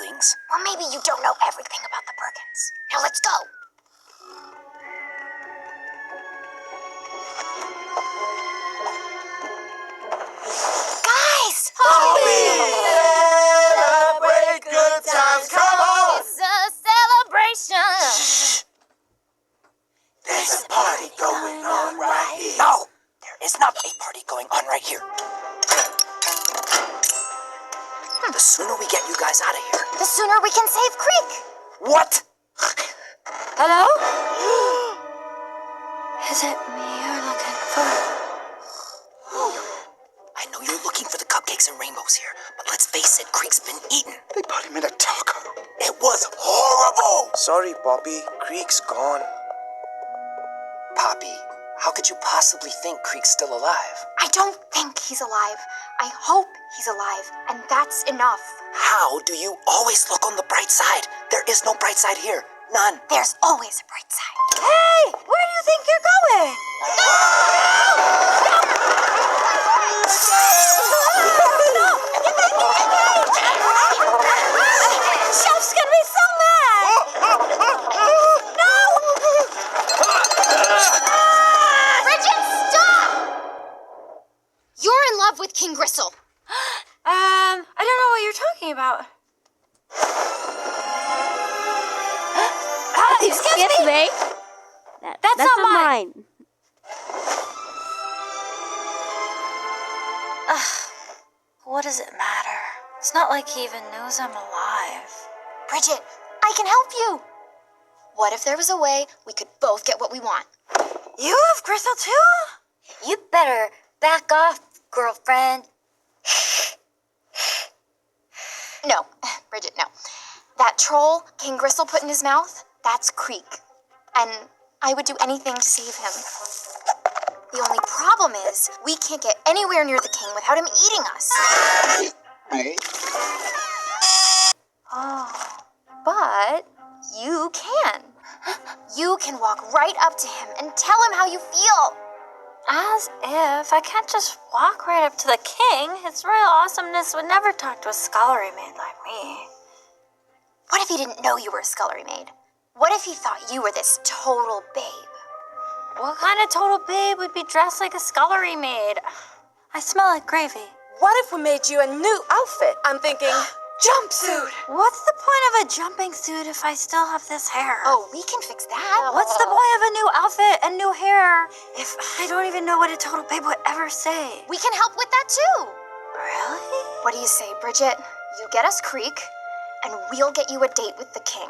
things. Or maybe you don't know everything about the Perkins. Now let's go. Guys! Celebrate good times, come on! It's a celebration. There's a party going on right here. No! There is not a party going on right here. The sooner we get you guys out of here. The sooner we can save Creek. What? Hello? Is it me you're looking for? I know you're looking for the cupcakes and rainbows here, but let's face it, Creek's been eaten. They put him in a taco. It was horrible! Sorry, Poppy. Creek's gone. Poppy, how could you possibly think Creek's still alive? I don't think he's alive. I hope he's alive, and that's enough. How do you always look on the bright side? There is no bright side here. None. There's always a bright side. Hey, where do you think you're going? Chef's gonna be so mad! Bridget, stop! You're in love with King Gristle. I don't know what you're talking about. Excuse me? That's not mine. What does it matter? It's not like he even knows I'm alive. Bridget, I can help you. What if there was a way we could both get what we want? You have Gristle too? You better back off, girlfriend. No, Bridget, no. That troll King Gristle put in his mouth, that's Creek. And I would do anything to save him. The only problem is, we can't get anywhere near the king without him eating us. Oh. But you can. You can walk right up to him and tell him how you feel. As if. I can't just walk right up to the king. His royal awesomeness would never talk to a scullery maid like me. What if he didn't know you were a scullery maid? What if he thought you were this total babe? What kind of total babe would be dressed like a scullery maid? I smell like gravy. What if we made you a new outfit? I'm thinking jumpsuit. What's the point of a jumping suit if I still have this hair? Oh, we can fix that. What's the point of a new outfit and new hair if I don't even know what a total babe would ever say? We can help with that too. Really? What do you say, Bridget? You get us Creek, and we'll get you a date with the king.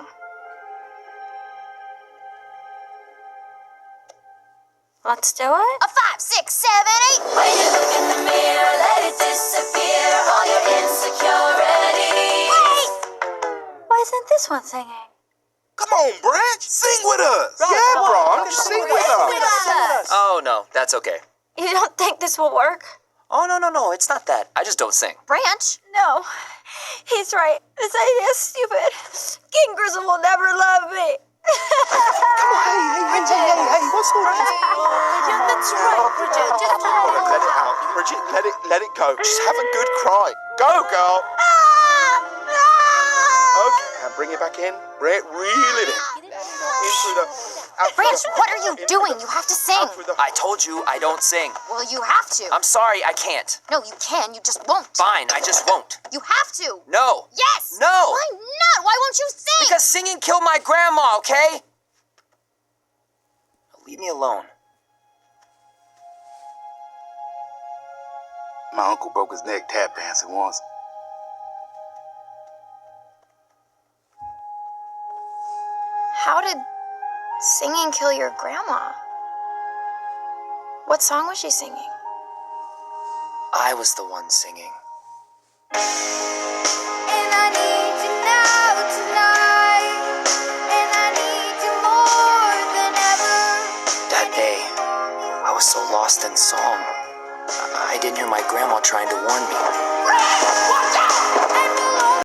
Let's do it. A 5, 6, 7, 8. When you look in the mirror, let it disappear, all your insecurities. Wait! Why isn't this one singing? Come on, Bridge. Sing with us. Yeah, Bron. Just sing with us. Oh, no, that's okay. You don't think this will work? Oh, no, it's not that. I just don't sing. Branch? No. He's right. This idea is stupid. King Gristle will never love me. Hey, what's all that? Yeah, that's right, Bridget. Just Let it out. Bridget, let it go. Just have a good cry. Go, girl. Okay, and bring it back in. Reel it in. In through the... out through Branch, the- what are you in doing? through You the- have to sing. out through the- I told you I don't sing. Well, you have to. I'm sorry, I can't. No, you can. You just won't. Fine, I just won't. You have to. No. Yes. No. Why not? Why won't you sing? Because singing killed my grandma, okay? Leave me alone. My uncle broke his neck tap dancing once. How did singing kill your grandma? What song was she singing? I was the one singing. And I need you now tonight, and I need you more than ever. That day, I was so lost in song. I didn't hear my grandma trying to warn me. Watch out!